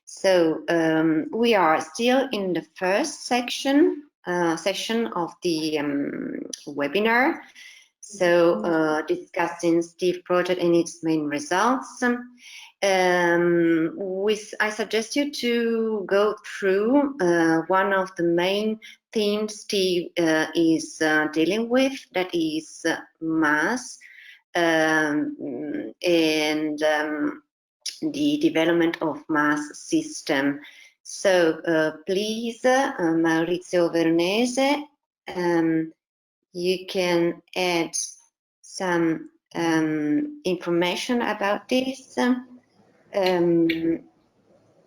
So we are still in the first session of the webinar. So discussing Steve project and its main results. I suggest you to go through one of the main themes Steve is dealing with, that is mass and the development of mass system. So please, Maurizio Veronese, you can add some information about this,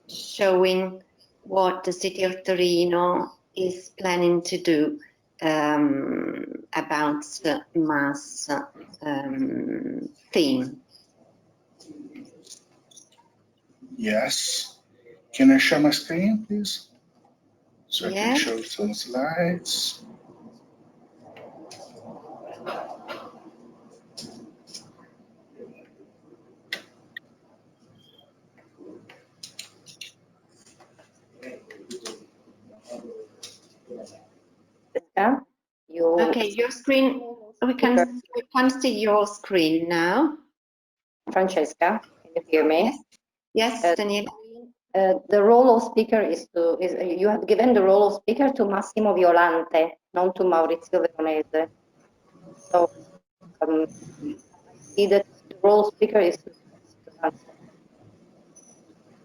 showing what the city of Torino is planning to do about the mass theme. Yes. Can I share my screen, please? So yes. I can show some slides. Okay, your screen, we can see your screen now. Francesca, can you hear me? Yes, Daniela. The role of speaker is you have given the role of speaker to Massimo Violante, not to Maurizio Veronese. So I see that the role of speaker is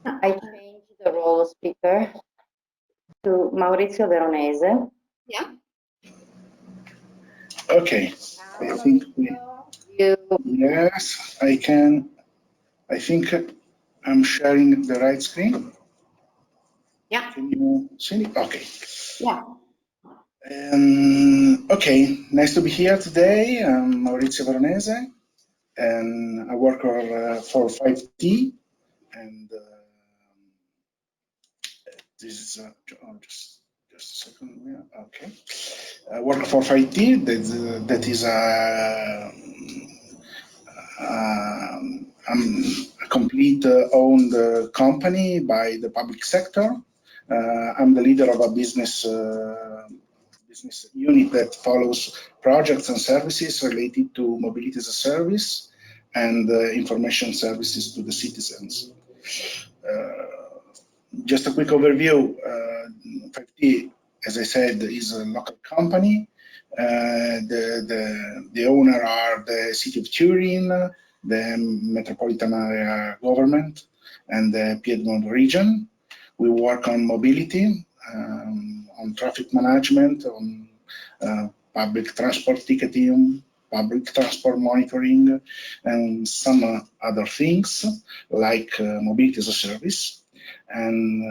I changed the role of speaker to Maurizio Veronese. Yeah. Okay. I think yes, I can. I think I'm sharing the right screen. Yeah. Can you see it? Okay. Yeah. Okay, nice to be here today. I'm Maurizio Veronese, and I work for 5T, and this is just a second. Yeah, okay. I work for 5T. That is a complete owned company by the public sector. I'm the leader of a business unit that follows projects and services related to mobility as a service and information services to the citizens. Just a quick overview. 5T, as I said, is a local company. The owner are the city of Turin, the metropolitan area government, and the Piedmont region. We work on mobility, on traffic management, on public transport ticketing, public transport monitoring, and some other things like mobility as a service. And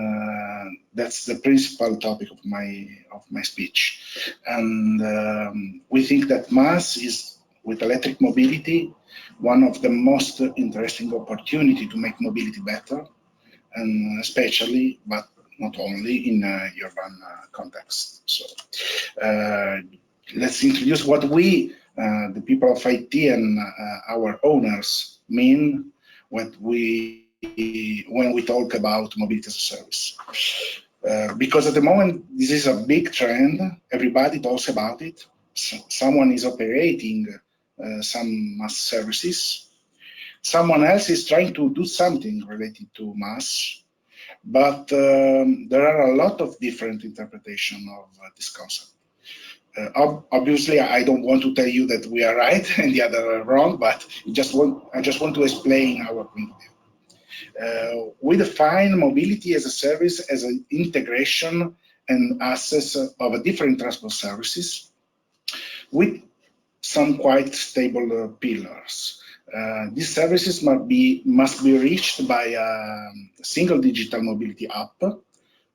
that's the principal topic of my speech. And we think that mass is, with electric mobility, one of the most interesting opportunity to make mobility better, and especially, but not only, in urban context. So let's introduce what we, the people of IT and our owners, mean when we talk about mobility as a service. Because at the moment, this is a big trend. Everybody talks about it. Someone is operating some mass services. Someone else is trying to do something related to mass. But there are a lot of different interpretations of this concept. Obviously, I don't want to tell you that we are right and the other are wrong, but I just want to explain our point of view. We define mobility as a service as an integration and access of a different transport services with some quite stable pillars. These services must be reached by a single digital mobility app,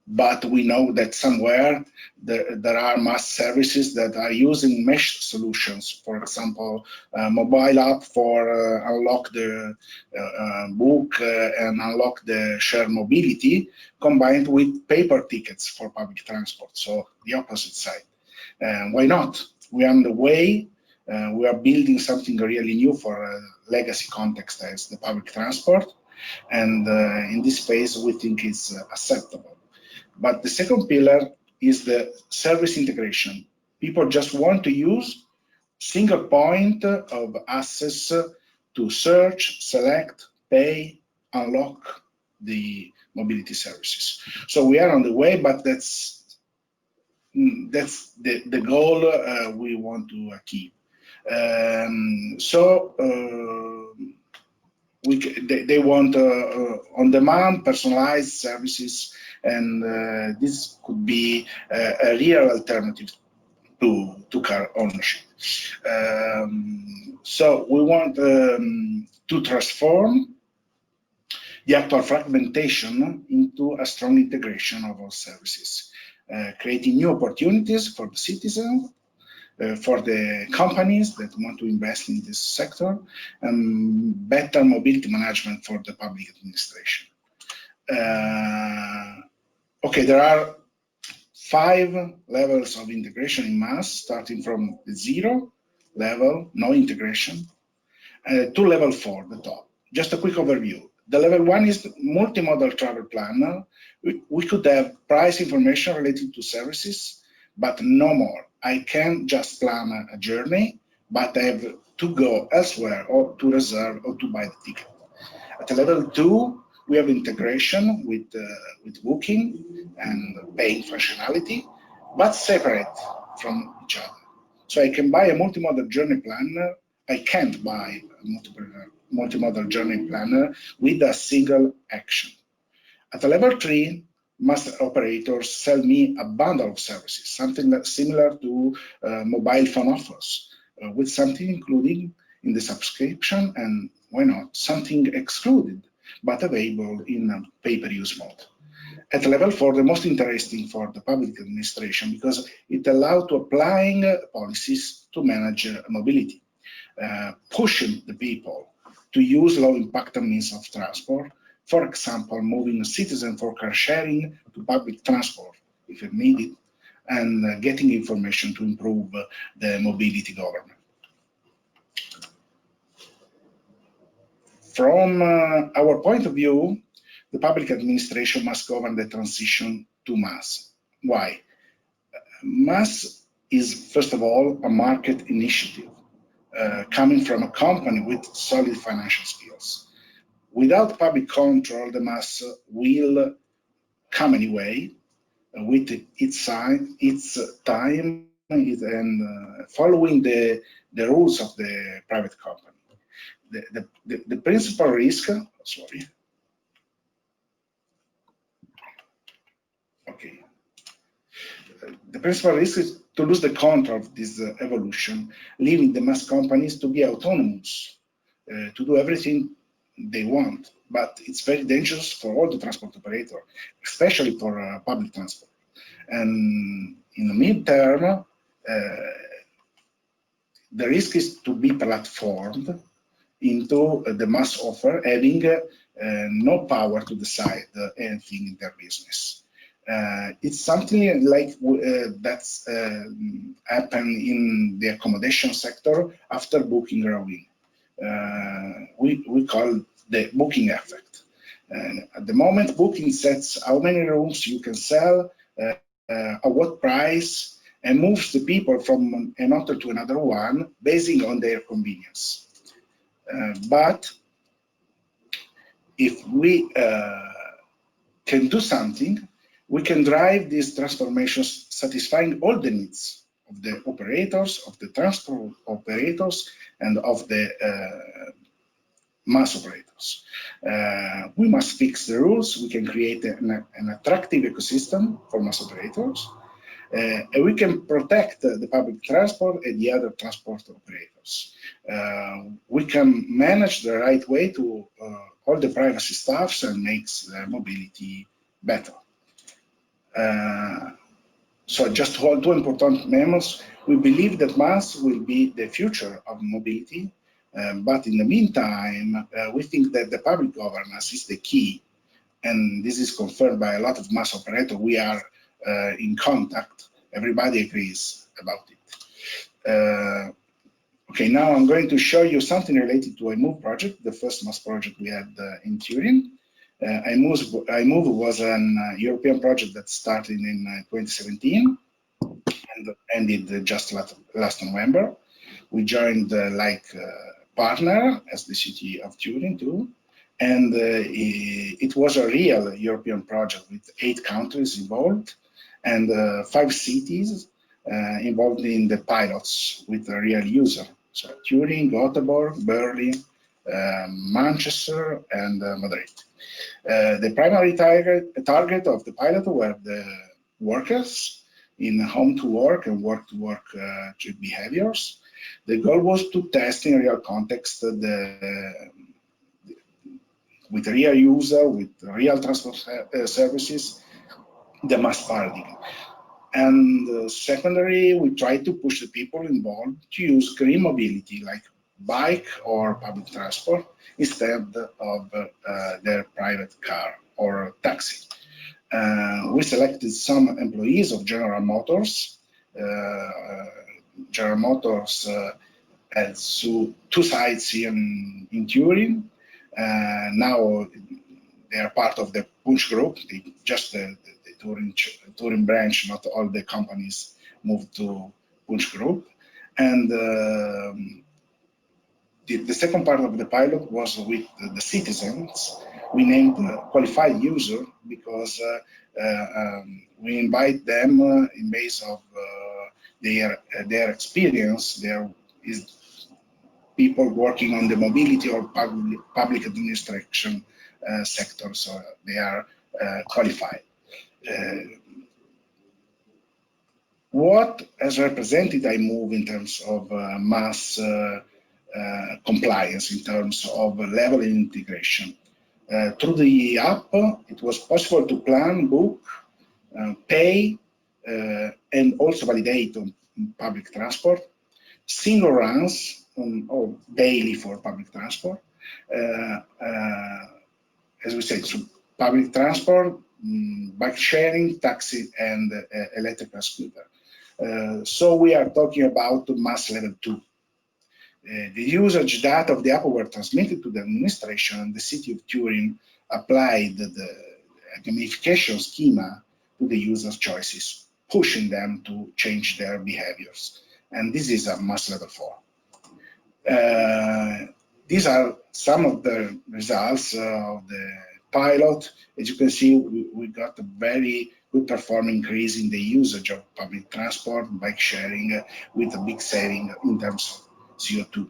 but we know that somewhere there are mass services that are using mesh solutions. For example, a mobile app for unlock the book and unlock the shared mobility, combined with paper tickets for public transport. So the opposite side. Why not? We are on the way. We are building something really new for a legacy context as the public transport. And in this phase, we think it's acceptable. But the second pillar is the service integration. People just want to use single point of access to search, select, pay, unlock the mobility services. So we are on the way, but that's the goal we want to keep. They want on-demand, personalized services, and this could be a real alternative to car ownership. So we want to transform the actual fragmentation into a strong integration of all services, creating new opportunities for the citizens, for the companies that want to invest in this sector, and better mobility management for the public administration. Okay, there are 5 levels of integration in Masts, starting from the 0 level, no integration, to level 4, the top. Just a quick overview. The level 1 is the multimodal travel planner. We could have price information related to services, but no more. I can just plan a journey, but I have to go elsewhere or to reserve or to buy the ticket. At level 2, we have integration with booking and paying functionality, but separate from each other. So I can buy a multimodal journey planner. I can't buy a multimodal journey planner with a single action. At level 3, master operators sell me a bundle of services, something that's similar to mobile phone offers, with something included in the subscription, and why not, something excluded, but available in a pay-per-use mode. At level 4, the most interesting for the public administration, because it allows to applying policies to manage mobility, pushing the people to use low-impact means of transport. For example, moving a citizen for car sharing to public transport if it needed, and getting information to improve the mobility government. From our point of view, the public administration must govern the transition to Masts. Why? Masts is, first of all, a market initiative coming from a company with solid financial skills. Without public control, the Masts will come anyway with its time and following the rules of the private company. The principal risk, sorry. Okay. The principal risk is to lose the control of this evolution, leaving the mass companies to be autonomous, to do everything they want. But it's very dangerous for all the transport operators, especially for public transport. And in the midterm, the risk is to be platformed into the mass offer, having no power to decide anything in their business. It's something like that's happened in the accommodation sector after booking growing. We call the booking effect. At the moment, booking sets how many rooms you can sell, at what price, and moves the people from an hotel to another one based on their convenience. But if we can do something, we can drive these transformations satisfying all the needs of the operators, of the transport operators, and of the mass operators. We must fix the rules. We can create an attractive ecosystem for mass operators. And we can protect the public transport and the other transport operators. We can manage the right way to all the privacy stuffs and makes mobility better. So just hold 2 important memos. We believe that Masts will be the future of mobility, but in the meantime, we think that the public governance is the key, and this is confirmed by a lot of mass operators. We are in contact. Everybody agrees about it. Okay, now I'm going to show you something related to iMove project, the first mass project we had in Turin. iMove was an European project that started in 2017 and ended just last November. We joined like partner as the city of Turin too, and it was a real European project with 8 countries involved and 5 cities involved in the pilots with a real user. So Turin, Gothenburg, Berlin, Manchester, and Madrid. The primary target of the pilot were the workers in home to work and work to work behaviors. The goal was to test in real context with real user, with real transport services, the mass paradigm. And secondary, we try to push the people involved to use green mobility like bike or public transport instead of their private car or taxi. We selected some employees of General Motors. General Motors has 2 sites here in Turin. Now they are part of the Punch Group, just the Turin branch, not all the companies moved to Punch Group. And the second part of the pilot was with the citizens. We named qualified user because we invite them in base of their experience. There is people working on the mobility or public administration sector, so they are qualified. What has represented iMove in terms of mass compliance, in terms of level of integration? Through the app, it was possible to plan, book, pay, and also validate on public transport, single runs or daily for public transport. As we said, so public transport, bike sharing, taxi, and electrical scooter. So we are talking about mass level 2. The usage data of the app were transmitted to the administration, and the city of Turin applied the gamification schema to the user's choices, pushing them to change their behaviors. And this is a mass level 4. These are some of the results of the pilot. As you can see, we got a very good performing increase in the usage of public transport, bike sharing, with a big saving in terms of CO2.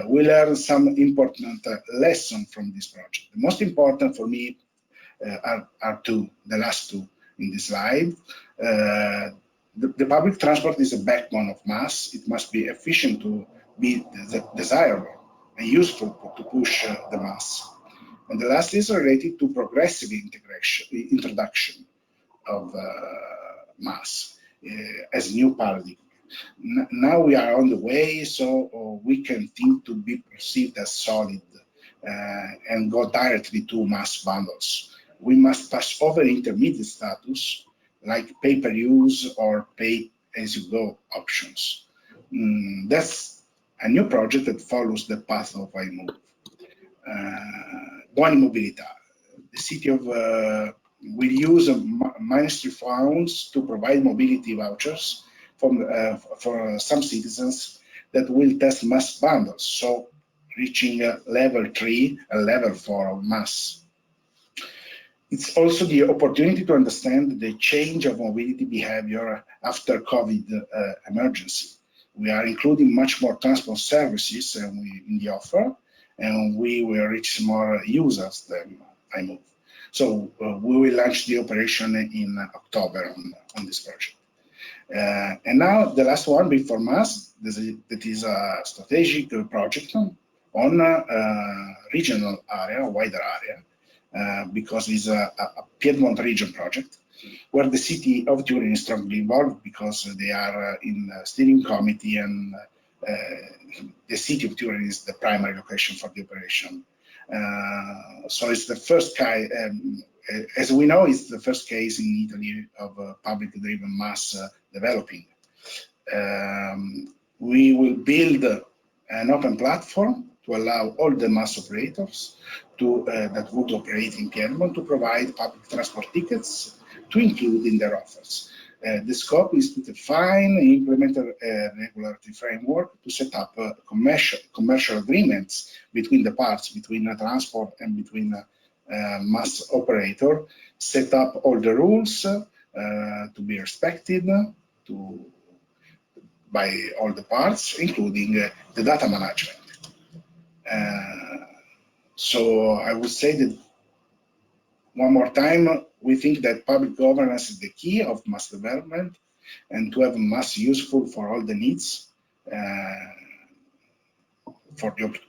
We learned some important lessons from this project. The most important for me are 2, the last 2 in this slide. The public transport is a backbone of mass. It must be efficient to be desirable and useful to push the mass. And the last is related to progressive introduction of mass as new paradigm. Now we are on the way, so we can think to be perceived as solid and go directly to mass bundles. We must pass over intermediate status like pay-per-use or pay-as-you-go options. That's a new project that follows the path of iMove. Buoni Mobilità. The city of will use ministry funds to provide mobility vouchers for some citizens that will test mass bundles, so reaching level 3 and level 4 of mass. It's also the opportunity to understand the change of mobility behavior after COVID emergency. We are including much more transport services in the offer, and we will reach more users than iMove. So we will launch the operation in October on this project. And now the last one before mass, that is a strategic project on a regional area, a wider area, because it's a Piedmont region project, where the city of Turin is strongly involved because they are in the steering committee, and the city of Turin is the primary location for the operation. So it's the first case, as we know, it's the first case in Italy of public-driven mass developing. We will build an open platform to allow all the Masts operators that would operate in Piedmont to provide public transport tickets to include in their offers. The scope is to define and implement a regulatory framework to set up commercial agreements between the parts, between transport and between Masts operator, set up all the rules to be respected by all the parts, including the data management. So I would say that one more time, we think that public governance is the key of Mast development, and to have Mast useful for all the needs for the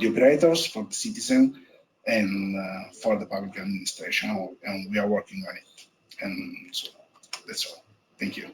operators, for the citizen, and for the public administration, and we are working on it. And so that's all. Thank you.